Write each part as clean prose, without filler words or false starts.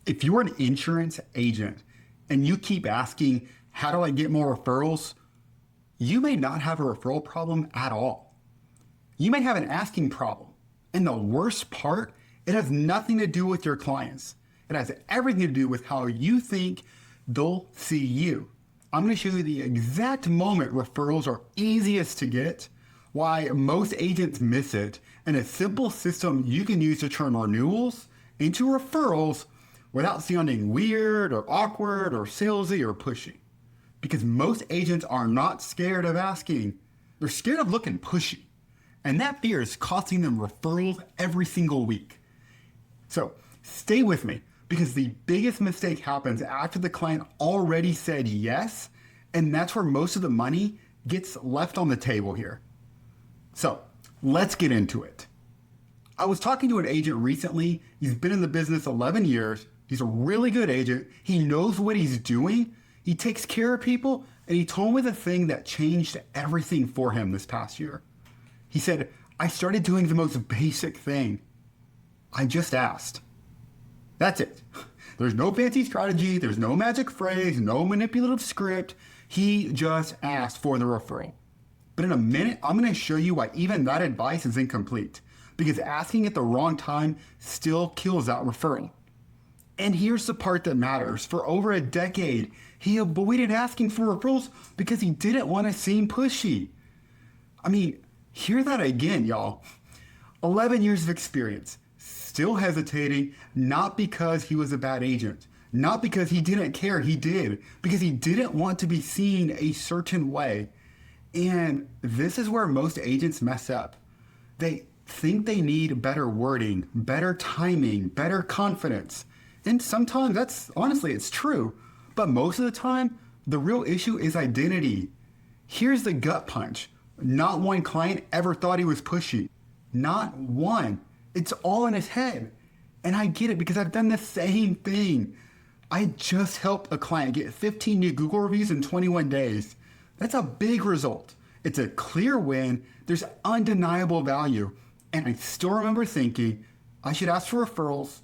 If you're an insurance agent and you keep asking, how do I get more referrals? You may not have a referral problem at all. You may have an asking problem. And the worst part, it has nothing to do with your clients. It has everything to do with how you think they'll see you. I'm going to show you the exact moment referrals are easiest to get, why most agents miss it, and a simple system you can use to turn renewals into referrals without sounding weird or awkward or salesy or pushy. Because most agents are not scared of asking. They're scared of looking pushy. And that fear is costing them referrals every single week. So stay with me, because the biggest mistake happens after the client already said yes, and that's where most of the money gets left on the table here. So let's get into it. I was talking to an agent recently. He's been in the business 11 years. He's a really good agent. He knows what he's doing. He takes care of people, and he told me the thing that changed everything for him this past year. He said, I started doing the most basic thing. I just asked. That's it. There's no fancy strategy. There's no magic phrase, no manipulative script. He just asked for the referral. But in a minute, I'm going to show you why even that advice is incomplete, because asking at the wrong time still kills that referral. And here's the part that matters. For over a decade, he avoided asking for referrals because he didn't want to seem pushy. I mean, hear that again, y'all. 11 years of experience, still hesitating, not because he was a bad agent, not because he didn't care, he did, because he didn't want to be seen a certain way. And this is where most agents mess up. They think they need better wording, better timing, better confidence. And sometimes it's true. But most of the time, the real issue is identity. Here's the gut punch. Not one client ever thought he was pushy. Not one. It's all in his head. And I get it, because I've done the same thing. I just helped a client get 15 new Google reviews in 21 days. That's a big result. It's a clear win. There's undeniable value. And I still remember thinking, I should ask for referrals.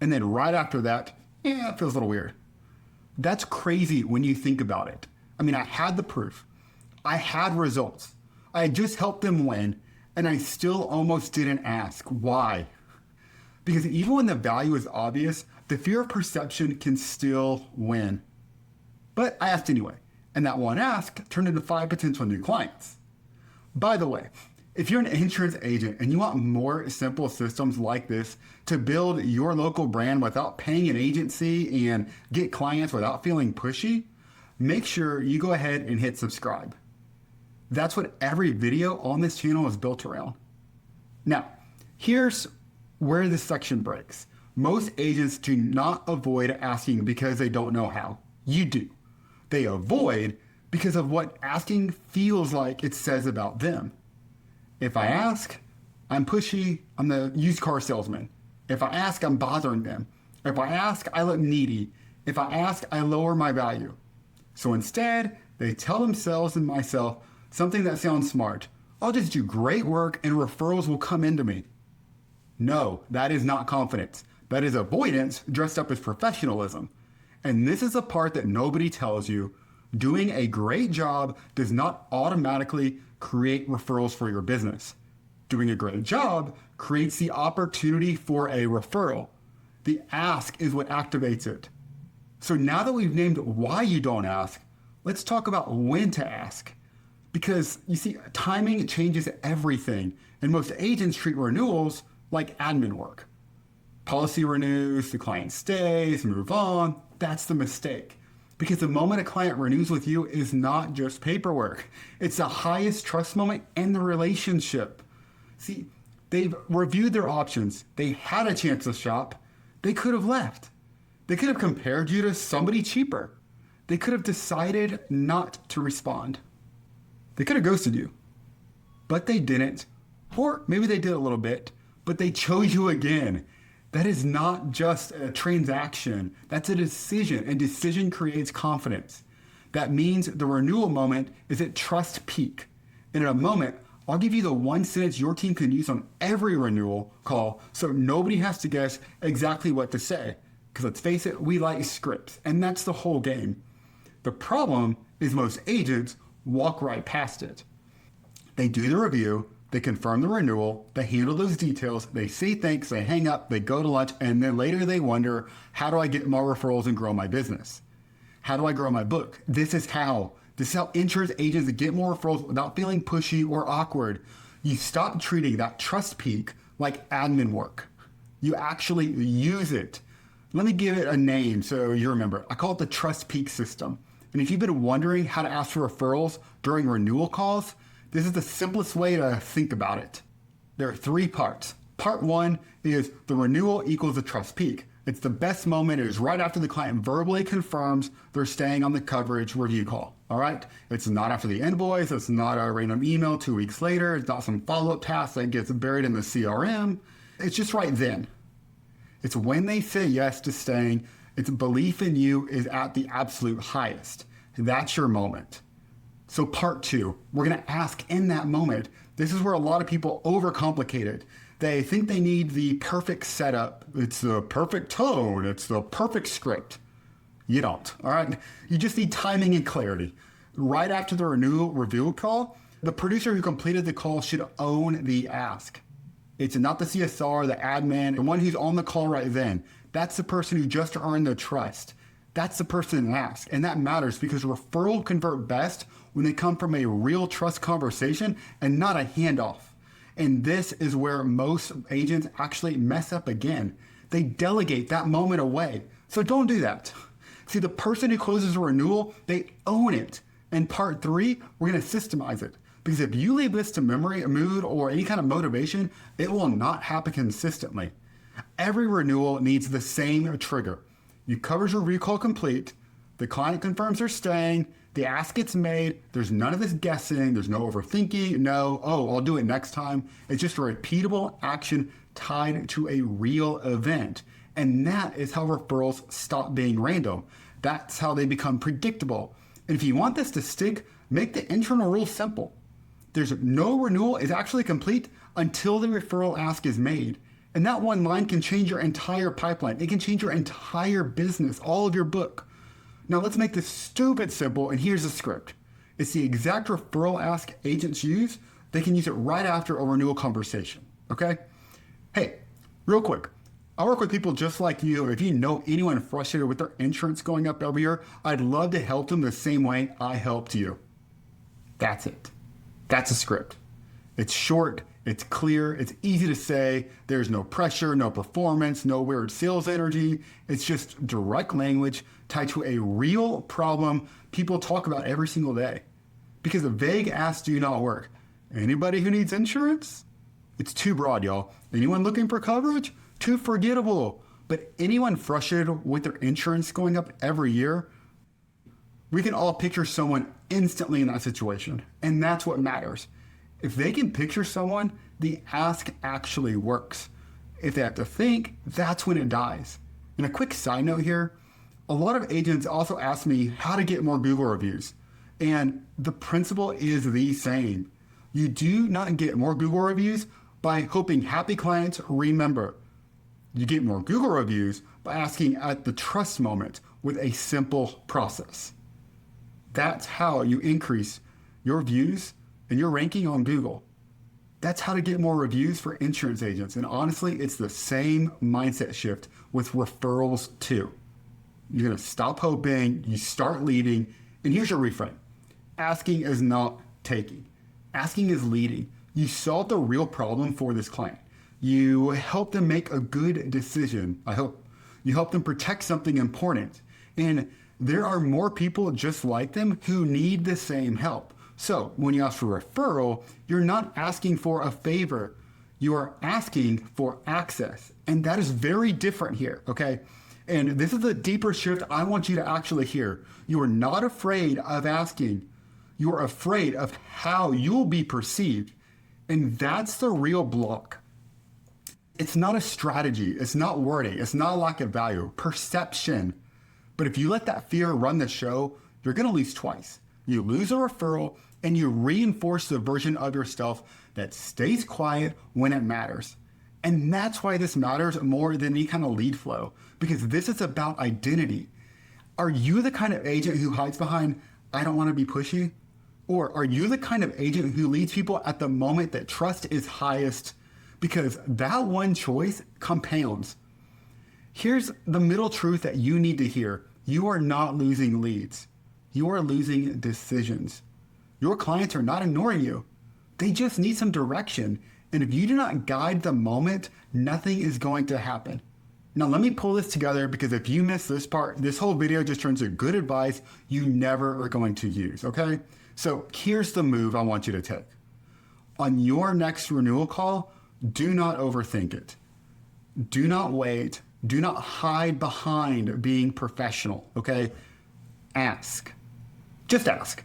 And then right after that, it feels a little weird. That's crazy when you think about it. I mean, I had the proof. I had results. I had just helped them win, and I still almost didn't ask. Why? Because even when the value is obvious, the fear of perception can still win. But I asked anyway, and that one ask turned into 5 potential new clients. By the way, if you're an insurance agent and you want more simple systems like this to build your local brand without paying an agency and get clients without feeling pushy, make sure you go ahead and hit subscribe. That's what every video on this channel is built around. Now, here's where this section breaks. Most agents do not avoid asking because they don't know how. You do. They avoid because of what asking feels like it says about them. If I ask, I'm pushy, I'm the used car salesman. If I ask, I'm bothering them. If I ask, I look needy. If I ask, I lower my value. So instead, they tell themselves and myself something that sounds smart. I'll just do great work and referrals will come into me. No, that is not confidence. That is avoidance dressed up as professionalism. And this is the part that nobody tells you. Doing a great job does not automatically create referrals for your business. Doing a great job creates the opportunity for a referral. The ask is what activates it. So now that we've named why you don't ask, let's talk about when to ask. Because you see, timing changes everything, and most agents treat renewals like admin work. Policy renews, the client stays, move on. That's the mistake. Because the moment a client renews with you is not just paperwork. It's the highest trust moment in the relationship. See, they've reviewed their options. They had a chance to shop. They could have left. They could have compared you to somebody cheaper. They could have decided not to respond. They could have ghosted you. But they didn't. Or maybe they did a little bit, but they chose you again. That is not just a transaction. That's a decision, and decision creates confidence. That means the renewal moment is at trust peak. And in a moment, I'll give you the one sentence your team can use on every renewal call so nobody has to guess exactly what to say. Because let's face it, we like scripts, and that's the whole game. The problem is most agents walk right past it. They do the review, they confirm the renewal, they handle those details, they say thanks, they hang up, they go to lunch, and then later they wonder, how do I get more referrals and grow my business? How do I grow my book? This is how insurance agents get more referrals without feeling pushy or awkward. You stop treating that trust peak like admin work. You actually use it. Let me give it a name so you remember. I call it the trust peak system. And if you've been wondering how to ask for referrals during renewal calls, this is the simplest way to think about it. There are 3 parts. Part 1 is the renewal equals the trust peak. It's the best moment. It is right after the client verbally confirms they're staying on the coverage review call. All right? It's not after the invoice. It's not a random email 2 weeks later. It's not some follow-up task that gets buried in the CRM. It's just right then. It's when they say yes to staying. Its belief in you is at the absolute highest. That's your moment. So part 2, we're going to ask in that moment. This is where a lot of people overcomplicate it. They think they need the perfect setup. It's the perfect tone. It's the perfect script. You don't, all right? You just need timing and clarity. Right after the renewal review call, the producer who completed the call should own the ask. It's not the CSR, the admin, the one who's on the call right then. That's the person who just earned the trust. That's the person who asks. And that matters because referral convert best when they come from a real trust conversation and not a handoff. And this is where most agents actually mess up again. They delegate that moment away. So don't do that. See, the person who closes a renewal, they own it. And part 3, we're going to systemize it. Because if you leave this to memory, mood, or any kind of motivation, it will not happen consistently. Every renewal needs the same trigger. You coverage your recall complete, the client confirms they're staying, the ask gets made, there's none of this guessing, there's no overthinking, I'll do it next time. It's just a repeatable action tied to a real event. And that is how referrals stop being random. That's how they become predictable. And if you want this to stick, make the internal rule simple. There's no renewal is actually complete until the referral ask is made. And that one line can change your entire pipeline. It can change your entire business, all of your book. Now let's make this stupid simple, and here's the script. It's the exact referral ask agents use. They can use it right after a renewal conversation, okay? Hey, real quick, I work with people just like you. If you know anyone frustrated with their insurance going up every year, I'd love to help them the same way I helped you. That's it. That's a script. It's short, it's clear, it's easy to say. There's no pressure, no performance, no weird sales energy. It's just direct language tied to a real problem people talk about every single day. Because the vague asks do not work. Anybody who needs insurance? It's too broad, y'all. Anyone looking for coverage? Too forgettable. But anyone frustrated with their insurance going up every year? We can all picture someone instantly in that situation. And that's what matters. If they can picture someone, the ask actually works. If they have to think, that's when it dies. And a quick side note here, a lot of agents also ask me how to get more Google reviews. And the principle is the same. You do not get more Google reviews by hoping happy clients remember. You get more Google reviews by asking at the trust moment with a simple process. That's how you increase your views and your ranking on Google. That's how to get more reviews for insurance agents. And honestly, it's the same mindset shift with referrals too. You're going to stop hoping, you start leading, and here's your reframe. Asking is not taking. Asking is leading. You solve the real problem for this client. You help them make a good decision. I hope you help them protect something important. And there are more people just like them who need the same help. So when you ask for a referral, you're not asking for a favor. You are asking for access. And that is very different here, okay? And this is a deeper shift I want you to actually hear. You are not afraid of asking. You are afraid of how you'll be perceived. And that's the real block. It's not a strategy. It's not wording. It's not a lack of value. Perception. But if you let that fear run the show, you're going to lose twice. You lose a referral and you reinforce the version of yourself that stays quiet when it matters. And that's why this matters more than any kind of lead flow, because this is about identity. Are you the kind of agent who hides behind, I don't want to be pushy? Or are you the kind of agent who leads people at the moment that trust is highest? Because that one choice compounds. Here's the middle truth that you need to hear. You are not losing leads. You are losing decisions. Your clients are not ignoring you. They just need some direction. And if you do not guide the moment, nothing is going to happen. Now, let me pull this together, because if you miss this part, this whole video just turns into good advice you never are going to use, okay? So here's the move I want you to take. On your next renewal call, do not overthink it. Do not wait. Do not hide behind being professional, okay? Ask. Just ask.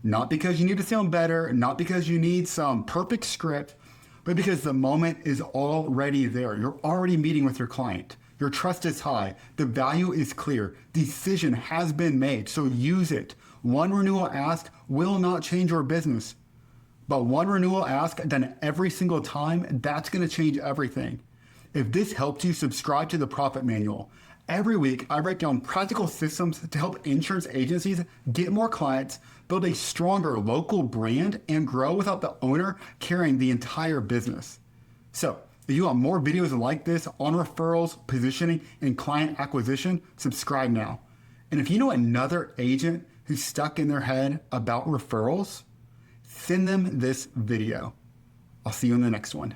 Not because you need to sound better, not because you need some perfect script, but because the moment is already there. You're already meeting with your client. Your trust is high. The value is clear. Decision has been made, so use it. One renewal ask will not change your business, but one renewal ask done every single time, that's going to change everything. If this helped you, subscribe to the Profit Manual. Every week, I break down practical systems to help insurance agencies get more clients, build a stronger local brand, and grow without the owner carrying the entire business. So, if you want more videos like this on referrals, positioning, and client acquisition, subscribe now. And if you know another agent who's stuck in their head about referrals, send them this video. I'll see you in the next one.